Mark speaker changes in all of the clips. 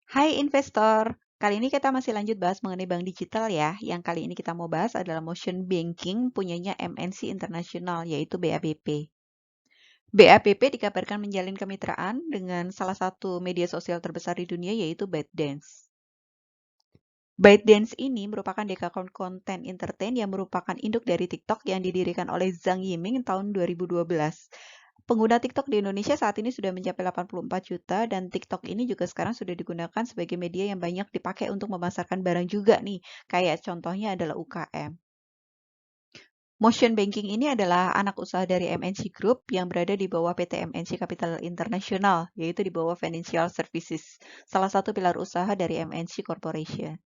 Speaker 1: Hai investor, kali ini kita masih lanjut bahas mengenai bank digital ya. Yang kali ini kita mau bahas adalah motion banking punyanya MNC Internasional yaitu BABP. BABP dikabarkan menjalin kemitraan dengan salah satu media sosial terbesar di dunia yaitu ByteDance. ByteDance ini merupakan dekakon konten entertain yang merupakan induk dari TikTok yang didirikan oleh Zhang Yiming tahun 2012. Pengguna TikTok di Indonesia saat ini sudah mencapai 84 juta dan TikTok ini juga sekarang sudah digunakan sebagai media yang banyak dipakai untuk memasarkan barang juga nih. Kayak contohnya adalah UKM. Motion Banking ini adalah anak usaha dari MNC Group yang berada di bawah PT MNC Capital International, yaitu di bawah Financial Services, salah satu pilar usaha dari MNC Corporation.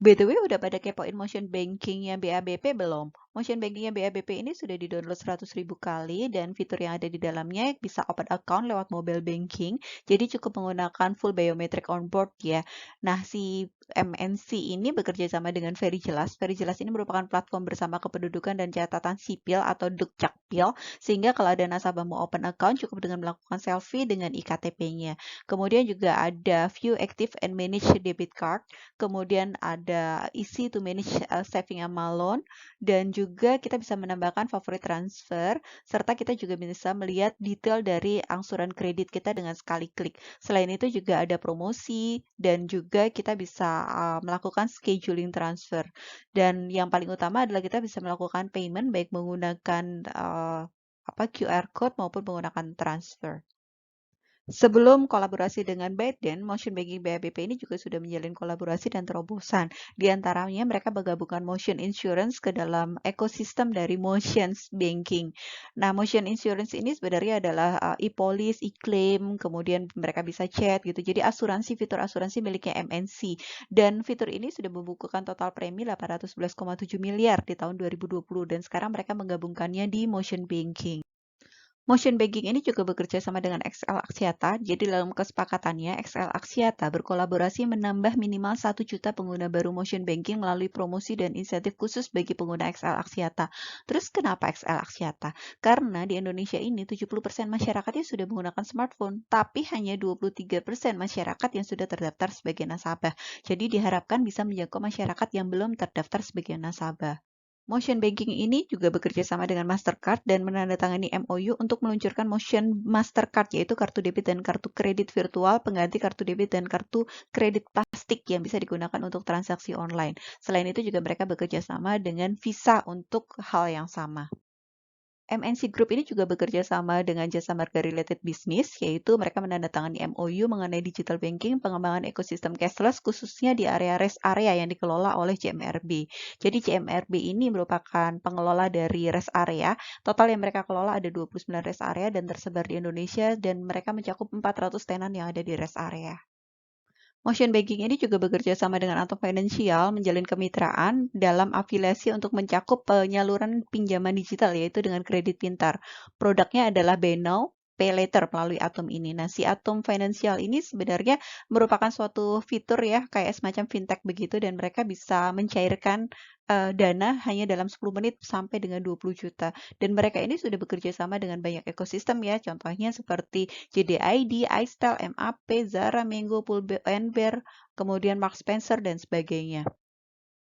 Speaker 1: BTW udah pada kepoin motion bankingnya BABP belum? Motion bankingnya BABP ini sudah di-download 100.000 kali dan fitur yang ada di dalamnya bisa open account lewat mobile banking. Jadi cukup menggunakan full biometric on board ya. Nah, si MNC ini bekerja sama dengan Verijelas. Verijelas ini merupakan platform bersama kependudukan dan catatan sipil atau Dukcapil, sehingga kalau ada nasabah mau open account cukup dengan melakukan selfie dengan iktp-nya. Kemudian juga ada View Active and Manage Debit Card. Kemudian ada Easy to Manage Saving and Loan, dan juga kita bisa menambahkan favorit transfer, serta kita juga bisa melihat detail dari angsuran kredit kita dengan sekali klik. Selain itu juga ada promosi dan juga kita bisa melakukan scheduling transfer. Dan yang paling utama adalah kita bisa melakukan payment baik menggunakan QR code maupun menggunakan transfer. Sebelum kolaborasi dengan ByteDance, motion banking BABP ini juga sudah menjalin kolaborasi dan terobosan. Di antaranya mereka menggabungkan motion insurance ke dalam ekosistem dari motion banking. Nah, motion insurance ini sebenarnya adalah e-police, e-claim, kemudian mereka bisa chat gitu. Jadi fitur asuransi miliknya MNC. Dan fitur ini sudah membukukan total premi 811,7 miliar di tahun 2020 dan sekarang mereka menggabungkannya di motion banking. Motion banking ini juga bekerja sama dengan XL Axiata, jadi dalam kesepakatannya XL Axiata berkolaborasi menambah minimal 1 juta pengguna baru motion banking melalui promosi dan insentif khusus bagi pengguna XL Axiata. Terus kenapa XL Axiata? Karena di Indonesia ini 70% masyarakatnya sudah menggunakan smartphone, tapi hanya 23% masyarakat yang sudah terdaftar sebagai nasabah. Jadi diharapkan bisa menjangkau masyarakat yang belum terdaftar sebagai nasabah. Motion banking ini juga bekerja sama dengan Mastercard dan menandatangani MOU untuk meluncurkan Motion Mastercard, yaitu kartu debit dan kartu kredit virtual pengganti kartu debit dan kartu kredit plastik yang bisa digunakan untuk transaksi online. Selain itu juga mereka bekerja sama dengan Visa untuk hal yang sama. MNC Group ini juga bekerja sama dengan Jasa Marga Related Business, yaitu mereka menandatangani MOU mengenai digital banking, pengembangan ekosistem cashless, khususnya di area rest area yang dikelola oleh CMRB. Jadi CMRB ini merupakan pengelola dari rest area. Total yang mereka kelola ada 29 rest area dan tersebar di Indonesia, dan mereka mencakup 400 tenan yang ada di rest area. Motion banking ini juga bekerja sama dengan Atom Financial menjalin kemitraan dalam afiliasi untuk mencakup penyaluran pinjaman digital yaitu dengan kredit pintar. Produknya adalah Buy Now, Pay Later melalui Atom ini. Nah, si Atom Financial ini sebenarnya merupakan suatu fitur ya kayak semacam fintech begitu dan mereka bisa mencairkan dana hanya dalam 10 menit sampai dengan 20 juta. Dan mereka ini sudah bekerja sama dengan banyak ekosistem ya, contohnya seperti JDID, iStyle, MAP, Zara, Mango, Pull&Bear, kemudian Marks Spencer, dan sebagainya.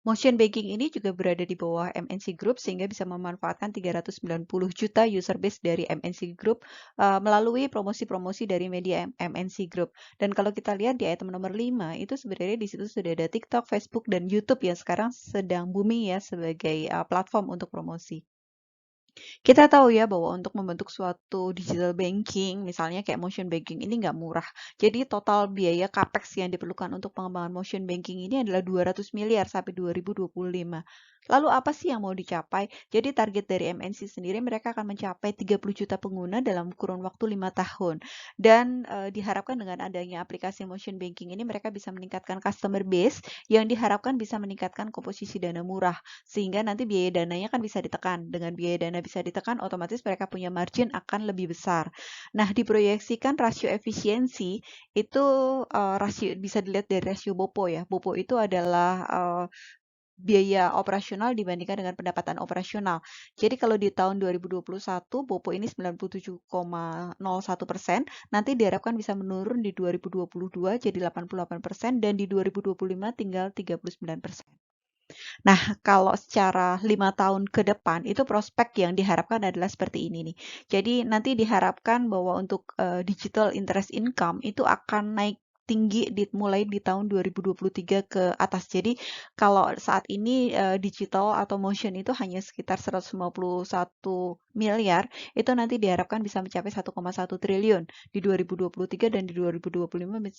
Speaker 1: Motion banking ini juga berada di bawah MNC Group sehingga bisa memanfaatkan 390 juta user base dari MNC Group melalui promosi-promosi dari media MNC Group. Dan kalau kita lihat di item nomor 5, itu sebenarnya di situ sudah ada TikTok, Facebook, dan YouTube yang sekarang sedang booming ya sebagai platform untuk promosi. Kita tahu ya bahwa untuk membentuk suatu digital banking, misalnya kayak motion banking ini nggak murah. Jadi total biaya capex yang diperlukan untuk pengembangan motion banking ini adalah 200 miliar sampai 2025. Lalu apa sih yang mau dicapai? Jadi target dari MNC sendiri mereka akan mencapai 30 juta pengguna dalam kurun waktu 5 tahun. Dan diharapkan dengan adanya aplikasi motion banking ini mereka bisa meningkatkan customer base yang diharapkan bisa meningkatkan komposisi dana murah sehingga nanti biaya dananya kan bisa ditekan. Dengan biaya dana bisa ditekan, otomatis mereka punya margin akan lebih besar. Nah, diproyeksikan rasio efisiensi itu rasio bisa dilihat dari rasio BOPO ya. BOPO itu adalah biaya operasional dibandingkan dengan pendapatan operasional. Jadi kalau di tahun 2021 BOPO ini 97,01%, nanti diharapkan bisa menurun di 2022 jadi 88% dan di 2025 tinggal 39%. Nah, kalau secara 5 tahun ke depan itu prospek yang diharapkan adalah seperti ini nih. Jadi nanti diharapkan bahwa untuk digital interest income itu akan naik tinggi mulai di tahun 2023 ke atas. Jadi kalau saat ini digital atau motion itu hanya sekitar 151 miliar, itu nanti diharapkan bisa mencapai 1,1 triliun di 2023 dan di 2025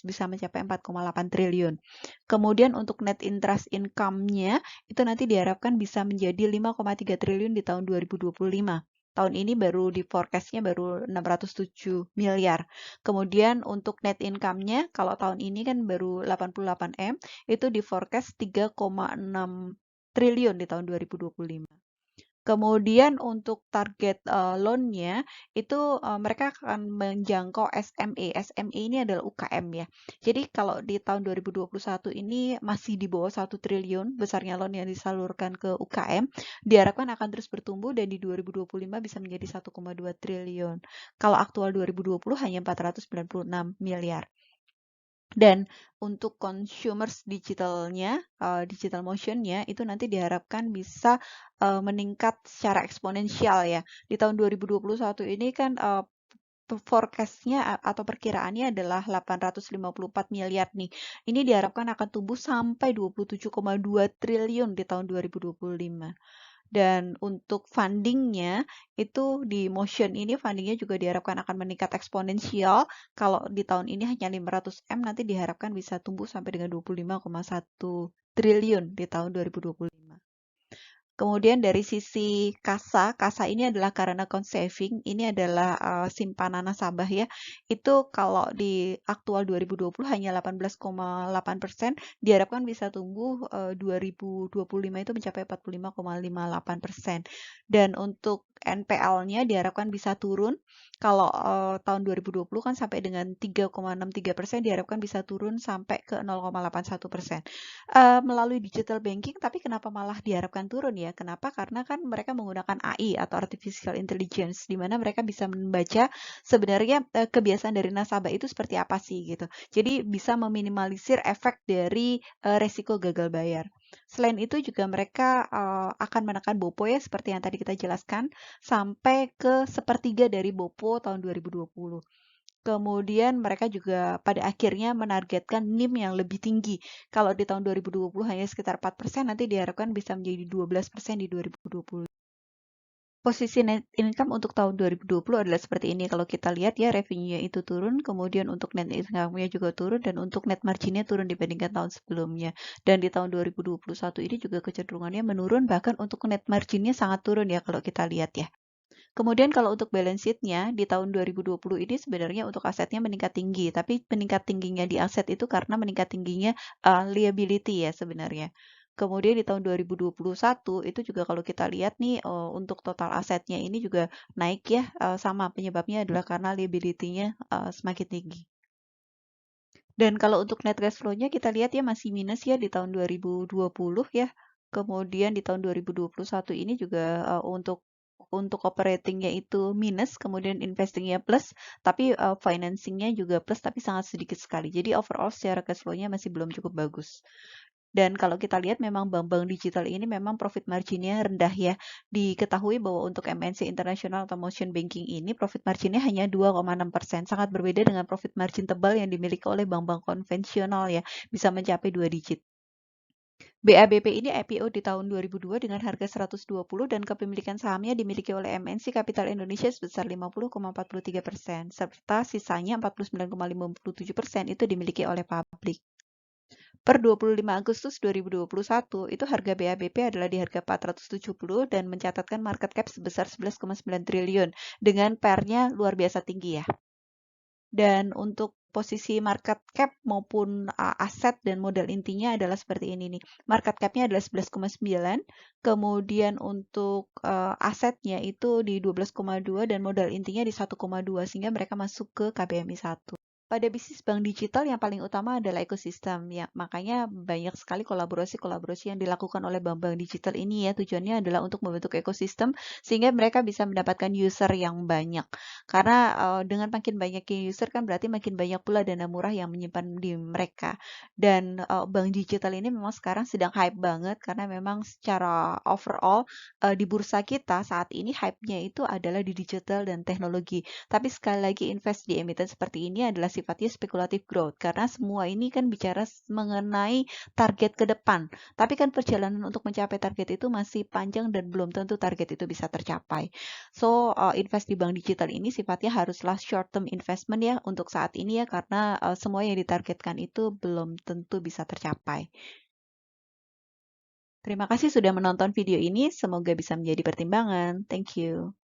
Speaker 1: bisa mencapai 4,8 triliun. Kemudian untuk net interest income-nya itu nanti diharapkan bisa menjadi 5,3 triliun di tahun 2025. Tahun ini baru di forecast-nya baru 607 miliar. Kemudian untuk net income-nya, kalau tahun ini kan baru 88 M, itu di forecast 3,6 triliun di tahun 2025. Kemudian untuk target loan-nya itu mereka akan menjangkau SME. SME ini adalah UKM ya. Jadi kalau di tahun 2021 ini masih di bawah 1 triliun besarnya loan yang disalurkan ke UKM, diharapkan akan terus bertumbuh dan di 2025 bisa menjadi 1,2 triliun. Kalau aktual 2020 hanya 496 miliar. Dan untuk consumers digitalnya, digital motionnya itu nanti diharapkan bisa meningkat secara eksponensial ya. Di tahun 2021 ini kan forecast-nya atau perkiraannya adalah 854 miliar nih. Ini diharapkan akan tumbuh sampai 27,2 triliun di tahun 2025. Dan untuk fundingnya itu di Motion ini fundingnya juga diharapkan akan meningkat eksponensial. Kalau di tahun ini hanya 500 M, nanti diharapkan bisa tumbuh sampai dengan 25,1 triliun di tahun 2025. Kemudian dari sisi kasa ini adalah current account saving, ini adalah simpanan nasabah ya. Itu kalau di aktual 2020 hanya 18,8%, diharapkan bisa tumbuh 2025 itu mencapai 45,58%. Dan untuk NPL-nya diharapkan bisa turun. Kalau tahun 2020 kan sampai dengan 3,63%, diharapkan bisa turun sampai ke 0,81%. Melalui digital banking, tapi kenapa malah diharapkan turun ya? Kenapa? Karena kan mereka menggunakan AI atau artificial intelligence, di mana mereka bisa membaca sebenarnya kebiasaan dari nasabah itu seperti apa sih gitu. Jadi bisa meminimalisir efek dari resiko gagal bayar. Selain itu juga mereka akan menekan BOPO ya seperti yang tadi kita jelaskan sampai ke sepertiga dari BOPO tahun 2020. Kemudian mereka juga pada akhirnya menargetkan NIM yang lebih tinggi. Kalau di tahun 2020 hanya sekitar 4%, nanti diharapkan bisa menjadi 12% di 2020. Posisi net income untuk tahun 2020 adalah seperti ini. Kalau kita lihat ya revenue-nya itu turun, kemudian untuk net income-nya juga turun, dan untuk net margin-nya turun dibandingkan tahun sebelumnya. Dan di tahun 2021 ini juga kecenderungannya menurun, bahkan untuk net margin-nya sangat turun ya kalau kita lihat ya. Kemudian kalau untuk balance sheet-nya di tahun 2020 ini sebenarnya untuk asetnya meningkat tinggi, tapi meningkat tingginya di aset itu karena meningkat tingginya liability ya sebenarnya. Kemudian di tahun 2021 itu juga kalau kita lihat nih untuk total asetnya ini juga naik ya, sama penyebabnya adalah karena liability-nya semakin tinggi. Dan kalau untuk net cash flow-nya kita lihat ya masih minus ya di tahun 2020 ya. Kemudian di tahun 2021 ini juga untuk operatingnya itu minus, kemudian investingnya plus, tapi financingnya juga plus, tapi sangat sedikit sekali. Jadi overall secara cash flow-nya masih belum cukup bagus. Dan kalau kita lihat memang bank-bank digital ini memang profit marginnya rendah ya. Diketahui bahwa untuk MNC International atau Motion Banking ini profit marginnya hanya 2,6%. Sangat berbeda dengan profit margin tebal yang dimiliki oleh bank-bank konvensional ya. Bisa mencapai 2 digit. BABP ini IPO di tahun 2002 dengan harga 120 dan kepemilikan sahamnya dimiliki oleh MNC Capital Indonesia sebesar 50,43%, serta sisanya 49,57% itu dimiliki oleh publik. Per 25 Agustus 2021, itu harga BABP adalah di harga 470 dan mencatatkan market cap sebesar 11,9 triliun dengan PER-nya luar biasa tinggi ya. Dan untuk posisi market cap maupun aset dan modal intinya adalah seperti ini nih. Market cap-nya adalah 11,9, kemudian untuk asetnya itu di 12,2 dan modal intinya di 1,2 sehingga mereka masuk ke KBMI 1. Pada bisnis bank digital yang paling utama adalah ekosistem ya, makanya banyak sekali kolaborasi-kolaborasi yang dilakukan oleh bank-bank digital ini ya, tujuannya adalah untuk membentuk ekosistem sehingga mereka bisa mendapatkan user yang banyak. Karena dengan makin banyaknya user kan berarti makin banyak pula dana murah yang menyimpan di mereka. Dan bank digital ini memang sekarang sedang hype banget karena memang secara overall di bursa kita saat ini hype-nya itu adalah di digital dan teknologi. Tapi sekali lagi invest di emiten seperti ini adalah sifatnya spekulatif growth karena semua ini kan bicara mengenai target ke depan. Tapi kan perjalanan untuk mencapai target itu masih panjang dan belum tentu target itu bisa tercapai. So, invest di bank digital ini sifatnya haruslah short term investment ya untuk saat ini ya karena semua yang ditargetkan itu belum tentu bisa tercapai. Terima kasih sudah menonton video ini, semoga bisa menjadi pertimbangan. Thank you.